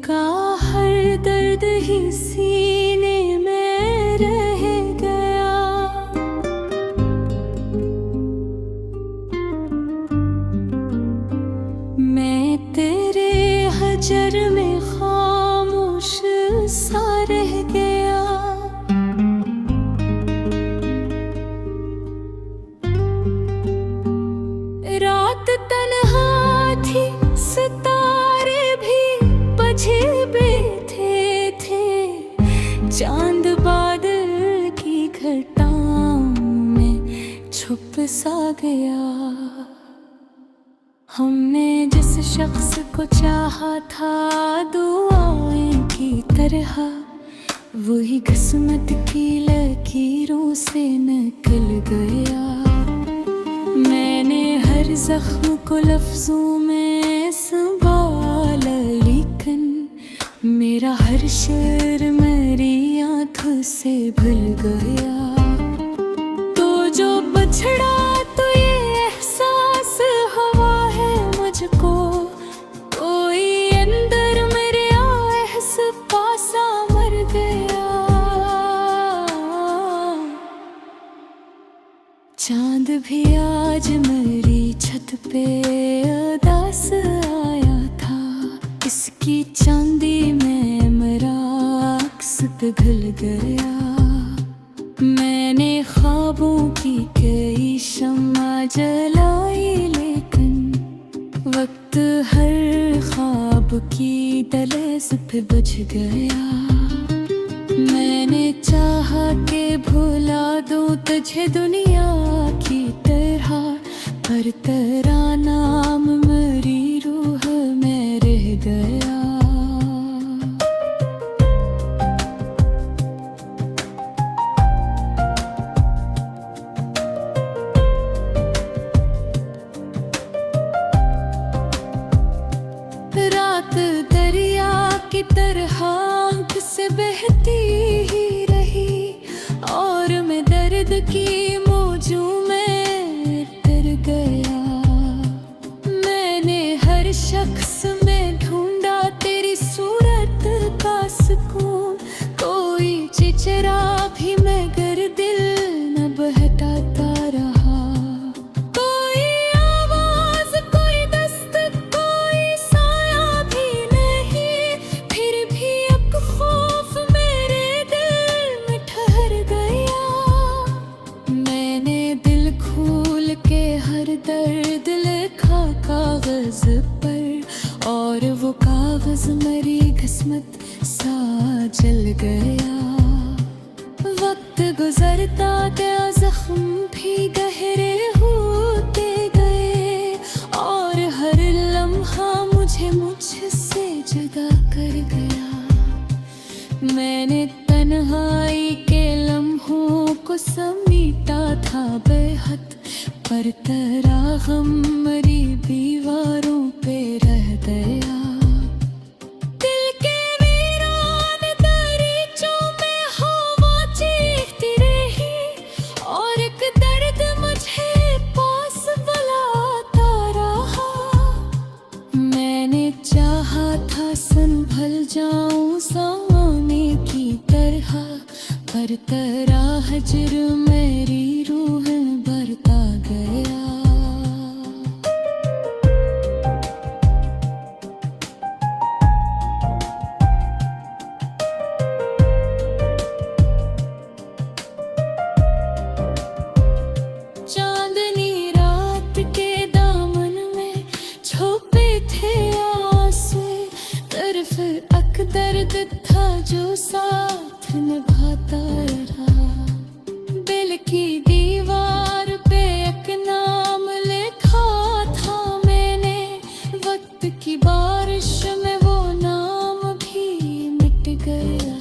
का हर दर्द ही सीने में रह गया। मैं तेरे हजर में खामोश सा रह गया। रात तन्हा थी, सितारे भी बुझे बैठे थे। चांद बादल की घटाओं में छुप सा गया। हमने जिस शख्स को चाहा था दुआएं की तरह, वही किस्मत की लकीरों से निकल गया। मैंने हर जख्म को लफ्जों में संभाला, लेकिन मेरा हर शेर मेरी आंखों से भूल गया। तो जो बछड़ा तो ये एहसास हुआ है मुझको, कोई अंदर मेरे आहस पासा मर गया। चांद भी आज मेरी छत पे उदास आया था। इसकी चांदी में मेरा अक्स पिघल गया। मैंने ख्वाबों की कई शम्मा जलाई, लेकिन वक्त हर ख्वाब की दहलीज पे बुझ गया। मैंने चाहा कि भुला दूं तुझे दुनिया की तरह, पर तेरा नाम मेरी रूह में रह गया। रात दरिया की तरह आँख से बहती ही रही, और मैं दर्द की मौजों में डर गया। मैंने हर शख्स में ढूंढा तेरी सूरत का सुकून, कोई चिचरा भी मगर दिल न बहटाता रहा। कोई आवाज, कोई दस्तक, कोई साया भी नहीं, फिर भी अब खौफ मेरे दिल में ठहर गया। मैंने दिल खोल के हर दर्द लिखा कागज पर, और वो कागज मेरी किस्मत सा जल गया। वक्त गुजरता गया, जख्म भी गहरे होते गए, और हर लम्हा मुझे मुझसे जुदा कर गया। मैंने तन्हाई के लम्हों को समीटा था बेहद, पर तेरा गम मेरी दीवारों पे रह गया। दिल के वीरान दरीचों में हवा चीखती रही, और एक दर्द मुझे पास बुलाता रहा। मैंने चाहा था संभल जाऊं सामने की तरह, पर तेरा हजर मेरी रूह भरता गया। चांदनी रात के दामन में छुपे थे आंसू, तरफ अक दर्द था जो साथ निभाता रहा। दिल की दीवार पे एक नाम लिखा था मैंने, वक्त की बारिश में वो नाम भी मिट गया।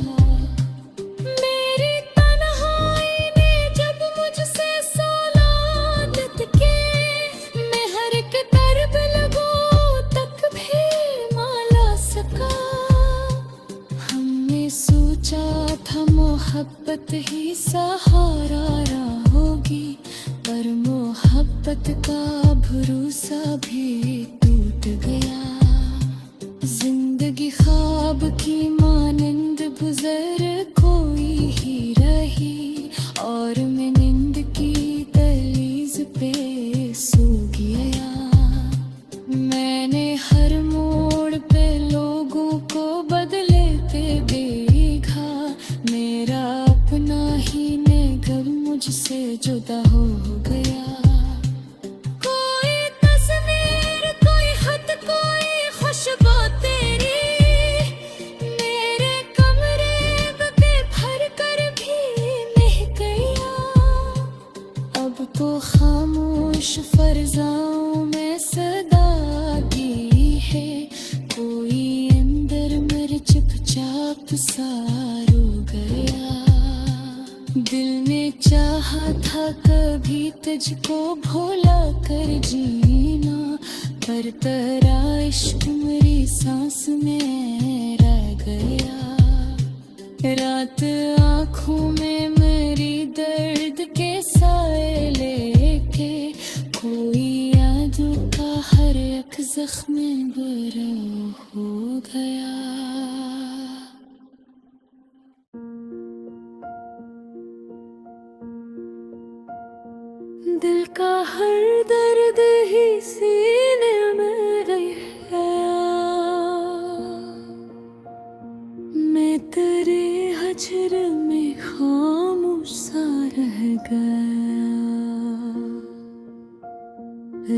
मेरी तन्हाई ने जब मुझसे सलामत के, मैं हर एक दर्द लगूं तक भी माला सका। हमने सोचा था मोहब्बत ही सहारा होगी, पर मोहब्बत का भरोसा भी टूट गया। जिंदगी ख्वाब की मानंद गुजर कोई ही रही, और मैं नींद की दहलीज पे सो गया। मैंने हर मोड़ पे लोगों को बदलते देखा, मेरा अपना ही नेगम मुझसे जुदा हो गया। कोई तस्वीर, कोई खत, कोई खुशबू तेरी मेरे कमरे पे भर कर भी महक गया। अब तो खामोश फरजाओं में सदा की है, कोई अंदर मेरे चुपचाप सा रो गया। दिल ने चाहा था कभी तुझको भुला कर जीना, पर तेरा इश्क मेरी सांस में रह गया। रात आँखों में मेरी दर्द के साए लेके, कोई यादों का हर एक जख्म बुरा हो गया। दिल का हर दर्द ही सीने में रह गया, मैं तेरे हजर में खामोश सा रह गया।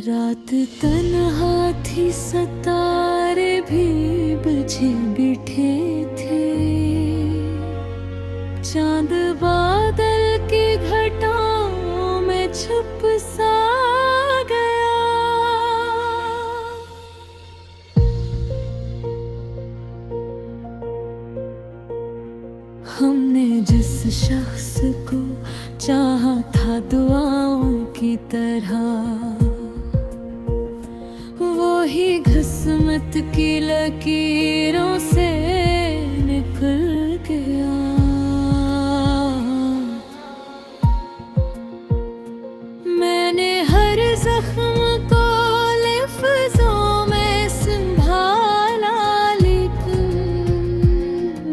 रात तन्हा थी, सितारे भी बुझे बैठे थे, चांद बादल की घटाओं में छुप सा गया। हमने जिस शख्स को चाहा था दुआओं की तरह, वो ही किस्मत की लकीरों से निकल गया। मैंने हर जख्म को लफ्ज़ों में संभाला, लेकिन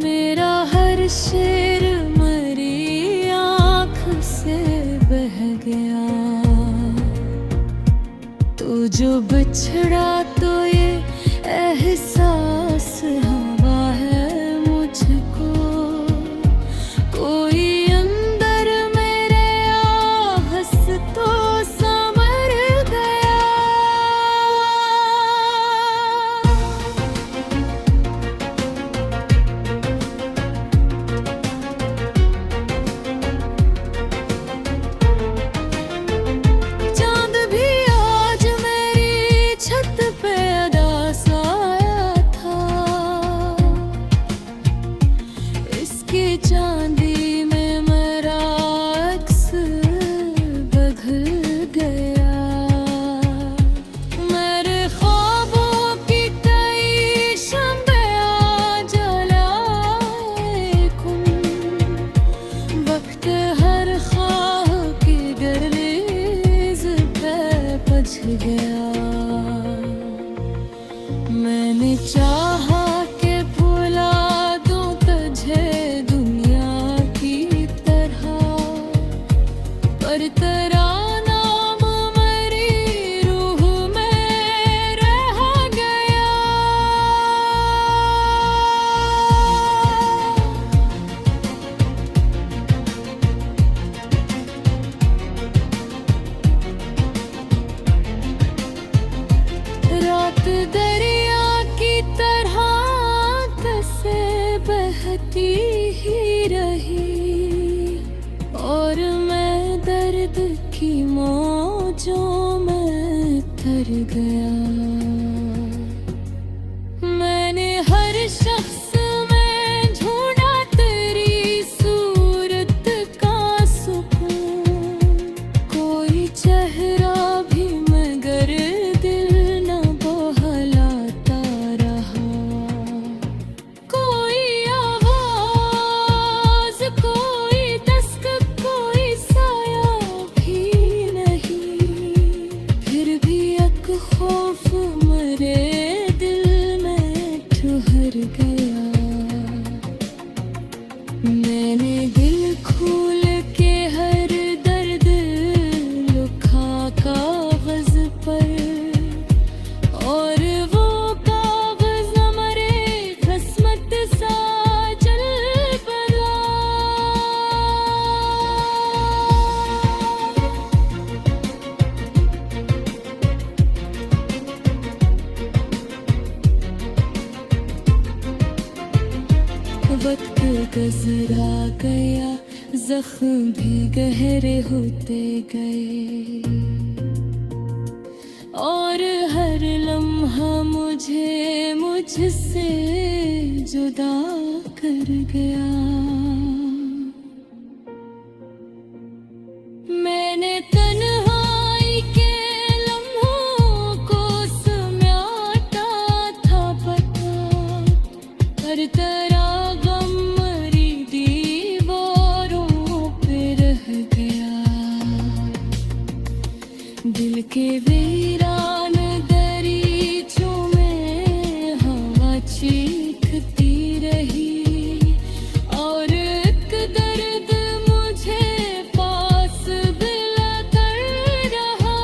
मेरा हर शेर मेरी आँख से बह गया। तो जो बिछड़ा तो ये एहसास हवा है मुझको, कोई अंदर मेरे आहस तो समर गया। चांद भी आज मेरी छत पे अदास आया था, इसकी चांदी में मेरा अक्स बदल गया। मेरे ख्वाबों की कई शम्में जलाए कुन, वक्त हर ख्वाह की दहलीज पे बज गया। मैंने चाहा कि भुला दूं तुझे दुनिया की तरह, पर तेरा नाम मेरी रूह में रह गया। रात दरिया की तरह से बहती ही रही, और मैं दर्द की मौजों में तर गया। मैंने हर शख्स में ढूंढा तेरी सूरत का सुकून, कोई चेहरा भी मगर दिल न बहलाता रहा। कोई आवाज, कोई दस्तक, कोई साया भी नहीं, फिर भी एक खौफ नजर आ गया, जख्म भी गहरे होते गए और हर लम्हा मुझे मुझसे जुदा कर गया। मैंने तन्हाई के लम्हों को समेटा था पता, हर तरह गम मरी दीवारों पे रह गया। दिल के वीरान दरीचों में हवा चीखती रही और एक दर्द मुझे पास बिला कर रहा।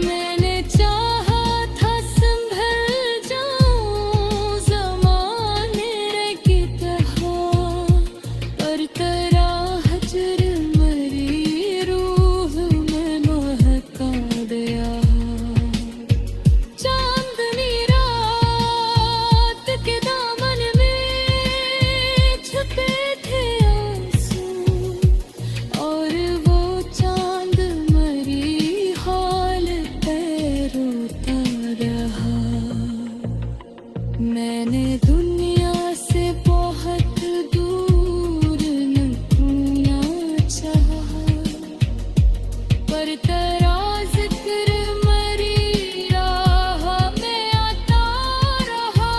मैंने चाहा था संभल जाऊं ज़माने की तरह, पर तेरा हजर मरी रूह में महका दिया। चांदनी रात के दामन में छुपे थे आंसू और वो चांद मरी हाल पे रोता रहा। मैंने दुनिया से बहुत दूर न होना चाहा, पर तेरा जिक्र मरी राह में आता रहा।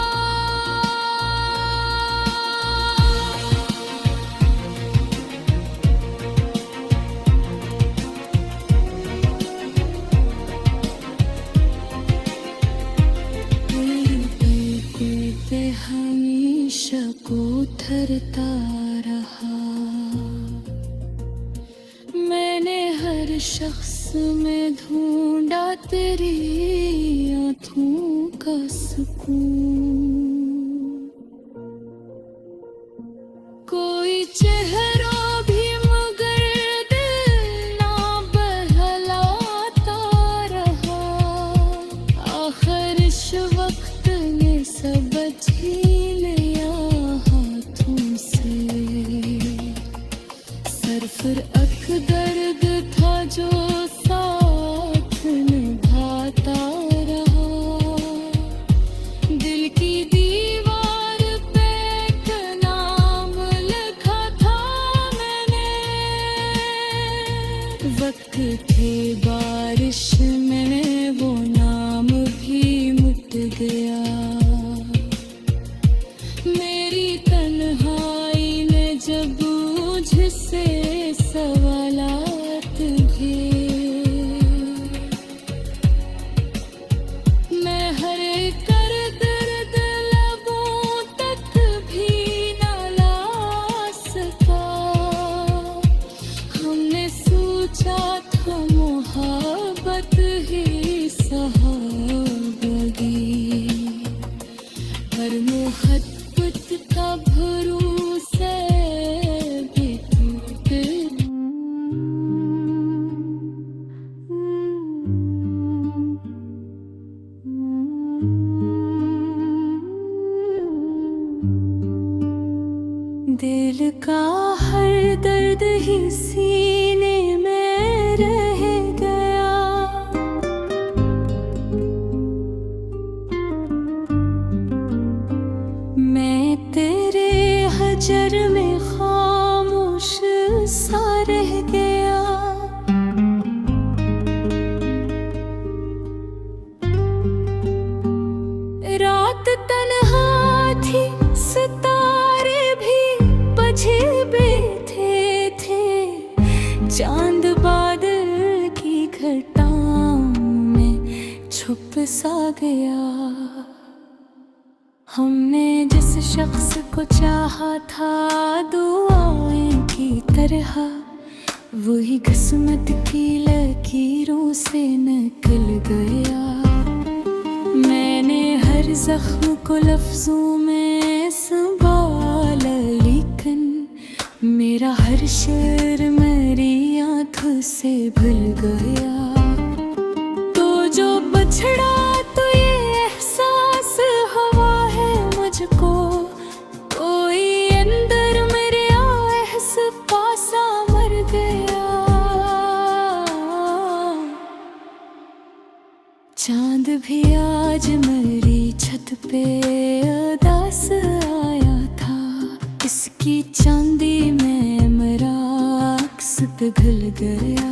पे हमेशा को थरता रहा। मैंने हर शख्स में ढूंढा तेरी आंखों का सुकून। कोई चेहरा भी मगर दिल ना बहलाता रहा। आखिर इस वक्त ने सब छीन लिया हाथों से। सरफर अक दर्द था जो साथ निभाता रहा। दिल की दीवार पे एक नाम लिखा था मैंने। वक्त थे बारिश में वो नाम भी मिट गया। मेरी तन्हाई ने जब मुझसे सवालात भी, मैं हर कर दर्द लबों तक भी न ला सका। हमने सोचा था मोहब्बत ही सहाबगी, पर मोहब्बत का भरोसा भी टूट। दिल का हर दर्द ही सीने में रह गया। मैं तेरे हजर में खामोश सा रह गया। रात तन्हा थी, सितारे भी बझे बैठे थे। चांद बादल की घटाओं में छुप सा गया। हमने जिस शख्स को चाहा था दुआएं की तरह, वही किस्मत की लकीरों से निकल गया। मैंने हर जख्म को लफ्जों में संभाला, लेकिन मेरे तेरा हर शेर मेरी आँखों से भूल गया। तो जो बछड़ा तो ये एहसास हुआ है मुझको, कोई अंदर मेरे एहस पासा मर गया। चांद भी आज मेरी छत पे उदास आया था, इसकी चांदी में मेरा अक्स पिघल गया।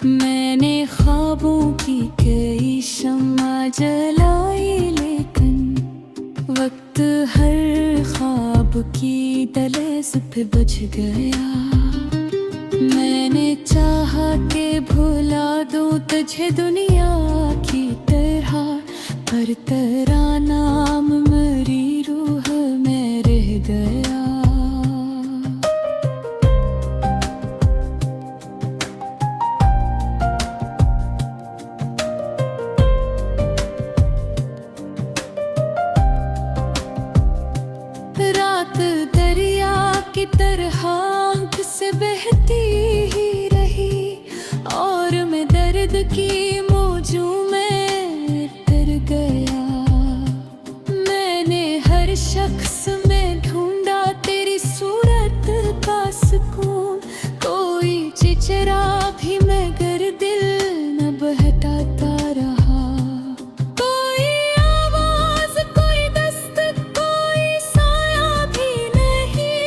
मैंने ख्वाबों की कई शम्मा जलाई, लेकिन वक्त हर ख्वाब की दहलीज पे बुझ गया। मैंने चाहा कि भुला दूं तुझे दुनिया की तरह, पर तेरा नाम मेरी रूह में रह गया। रात दरिया की तरह आँख से बहती ही रही, और मैं दर्द की मौजों में तर गया। मैंने हर शख्स में ढूंढा तेरी सूरत का सुकून, कोई चिचरा भी मगर दिल न बहटाता रहा। कोई आवाज, कोई दस्तक, कोई साया भी नहीं,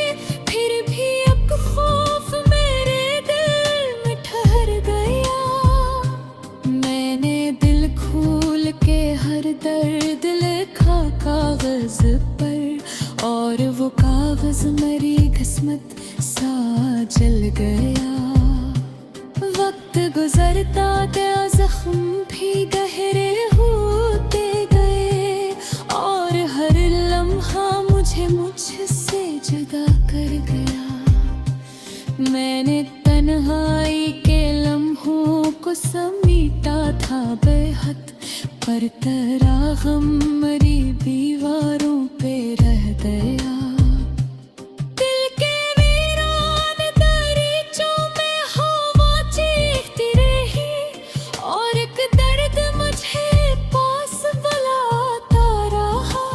फिर भी अब खौफ मेरे दिल में ठहर गया। मैंने दिल खोल के हर दर्द लिखा कागज पर, और वो कागज मेरी किस्मत सा जल गया। वक्त गुजरता गया, जख्म भी गहरे होते गए, और हर लम्हा मुझे मुझसे जुदा कर गया। मैंने तन्हाई के लम्हों को समीटा था बेहद, पर तेरा गम मेरी दीवारों पे रह गया। दिल के वीरान दरीचों में हवा चीखती रही, और एक दर्द मुझे पास बुलाता रहा।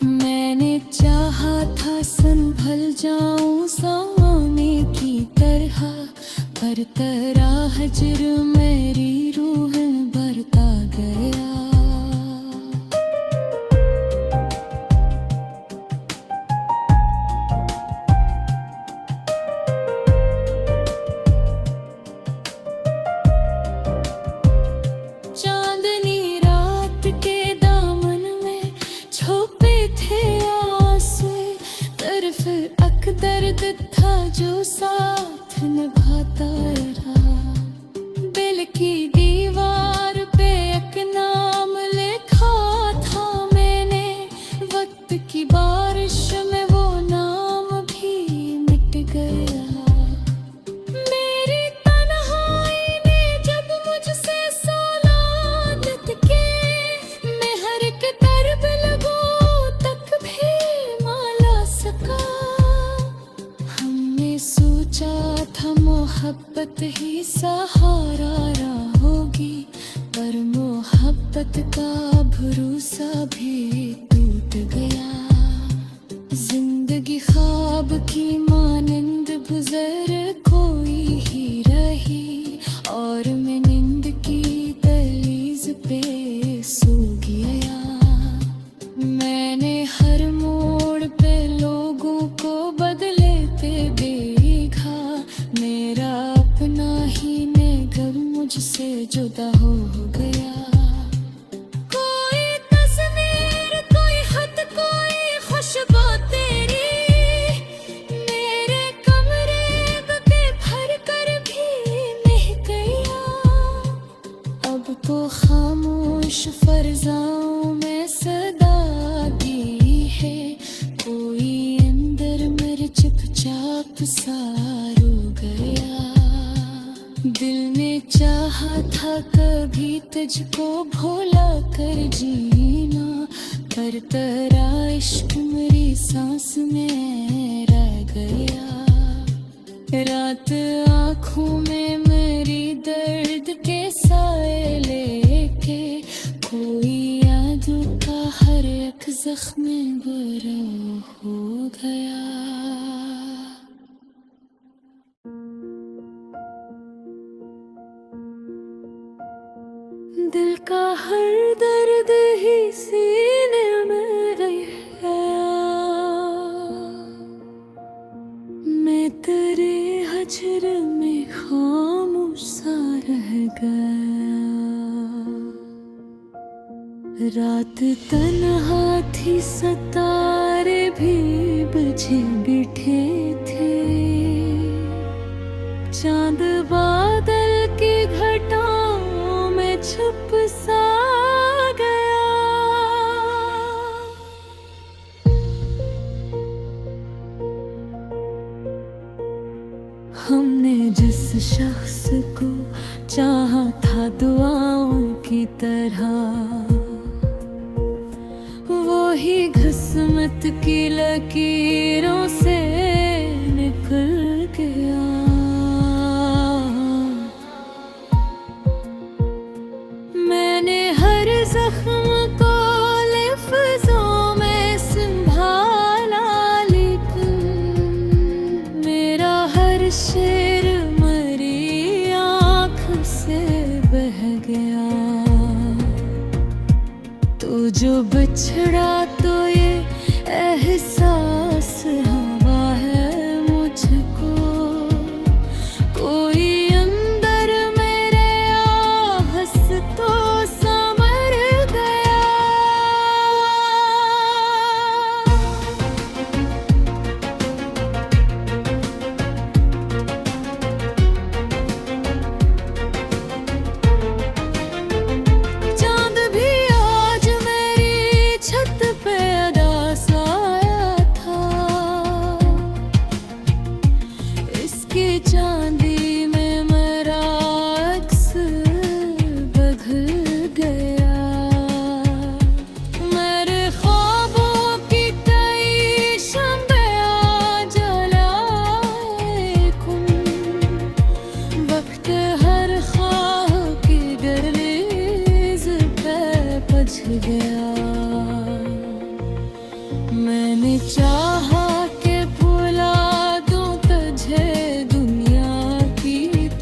मैंने चाहा था संभल जाऊं सामे की तरह, पर तेरा हजर मेरी रूह भरता गया। चांदनी रात के दामन में छुपे थे आंसू, तरफ अक दर्द था जो साथ निभाता रहा। दिल की दीवार पे एक नाम लिखा था मैंने, वक्त की बारिश में वो नाम भी मिट गया। मेरी तन्हाई ने जब मुझसे सलामत के, मैं हर एक तरफ लगूं तक भी माला सका। हमने सोचा था मोहब्बत ही सहारा रहोगी, पर मोहब्बत का भरोसा भी टूट गया। जिंदगी ख्वाब की मानंद गुजर कोई ही रही, और मैं नींद की दहलीज पे सो गया। मैंने हर मोड़ पे लोगों को बदलते देखा, मेरा अपना ही निगम मुझसे जुदा हो गया। कोई तस्वीर, कोई खत, कोई खुशबू तेरी मेरे कमरे पे भर कर भी महक गया। अब तो खामोश फरजाओं में सदा दी है, कोई अंदर मेरे चुपचाप सा रो गया। दिल ने चाहा था कभी तुझको भुला कर जीना, पर तेरा इश्क मेरी सांस में रह गया। रात आँखों में मेरी दर्द के साए लेके कोई यादों का हर एक जख्म बरा हो गया। दिल का हर दर्द ही सीने में रह गया। मैं तेरे हजर में खामोश सा रह गया। रात तन्हा थी, सितारे भी बुझे बैठे थे। चांद बादल की घटाओं में छुप सा गया। हमने जिस शख्स को चाहा था दुआओं की तरह, वो ही किस्मत की लकीरों से निकल गया। मैंने हर जख्म को लफ्ज़ों में संभाला, लेकिन मेरा हर शेर मरी आँख से बह गया। तो जो बिछड़ा तो ये एहसास हुआ है मुझको, कोई अंदर मेरे आहस तो समर गया। चांद भी आज मेरी छत पे अदास आया था। इसकी चांदी में मेरा अक्स बदल गया। मेरे ख्वाबों की कई शम्बे आज जलाए कुन, वक्त हर ख्वाह की गर्दिश पे बज गया। मैंने चाहा कि भुला दूं तुझे दुनिया की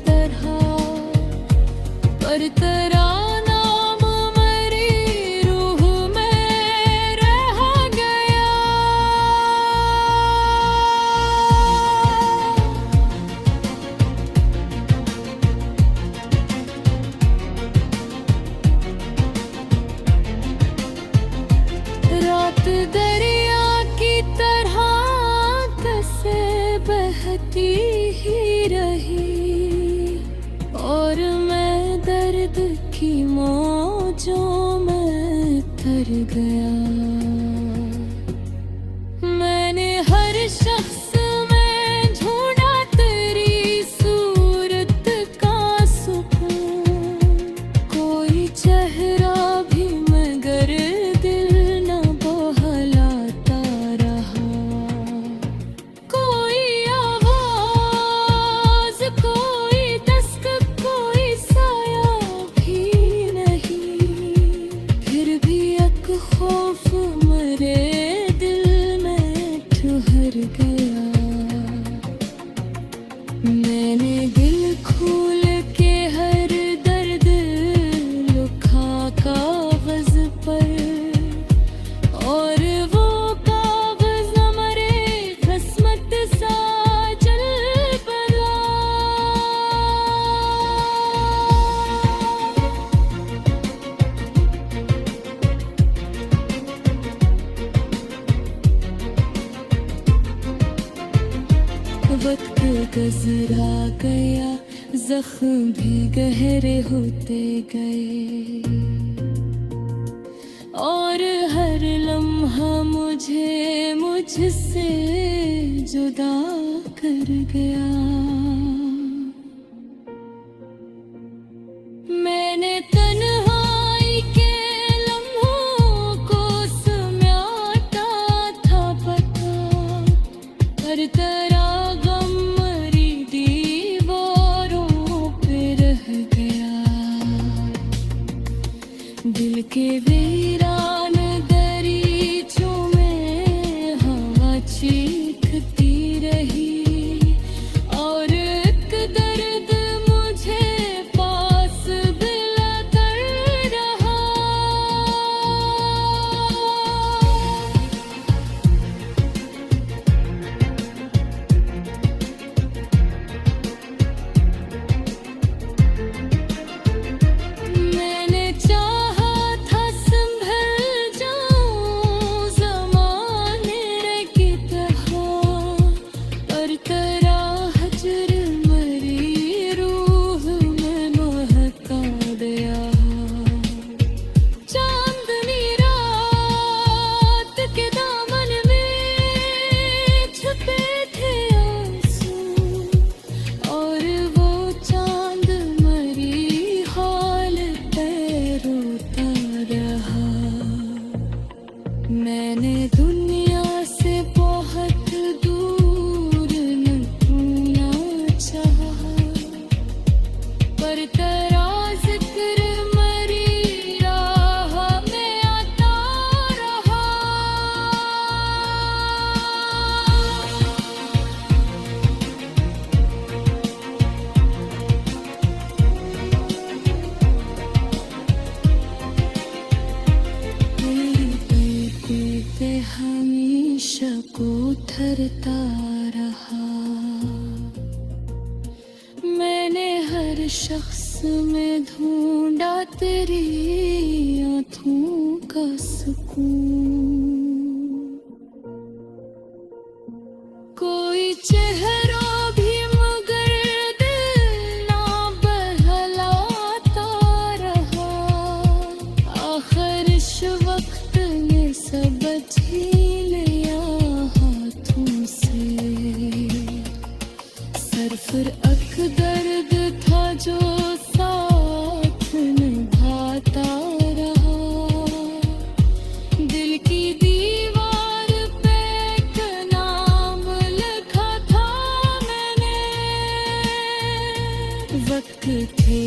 तरह, पर तेरा नाम मेरी रूह में रह गया। रात दरिया की तरह कैसे बहती ही रही, और मैं दर्द की मौजों में तर गया। मैंने हर शख्स में ढूंढा तेरी सूरत का सुकून, कोई चेहरा भी मगर दिल न बहलाता रहा। कोई आवाज, कोई दस्तक, कोई साया भी नहीं, फिर भी एक खौफ मेरे दिल में ठहर गया। मैंने दिल खोल के हर दर्द लिखा कागज पर, और वो कागज हमारे किस्मत सा चल पड़ा। वक्त गुजरा गया, जख्म भी गहरे होते गए, और हर लम्हा मुझे मुझसे जुदा कर गया। मैंने तन्हाई के लम्हों को समेटा था पता, पर तेरा गम मरी शख्स में ढूंढा तेरी आँखों का सुकून। कोई चेहरा भी मगर दिल ना बहलाता रहा। आखिर इस वक्त ने सब छीन लिया हाथों से। सरफराक दर्द था जो साथ निभाता रहा। दिल की दीवार पे एक नाम लिखा था मैंने। वक्त थे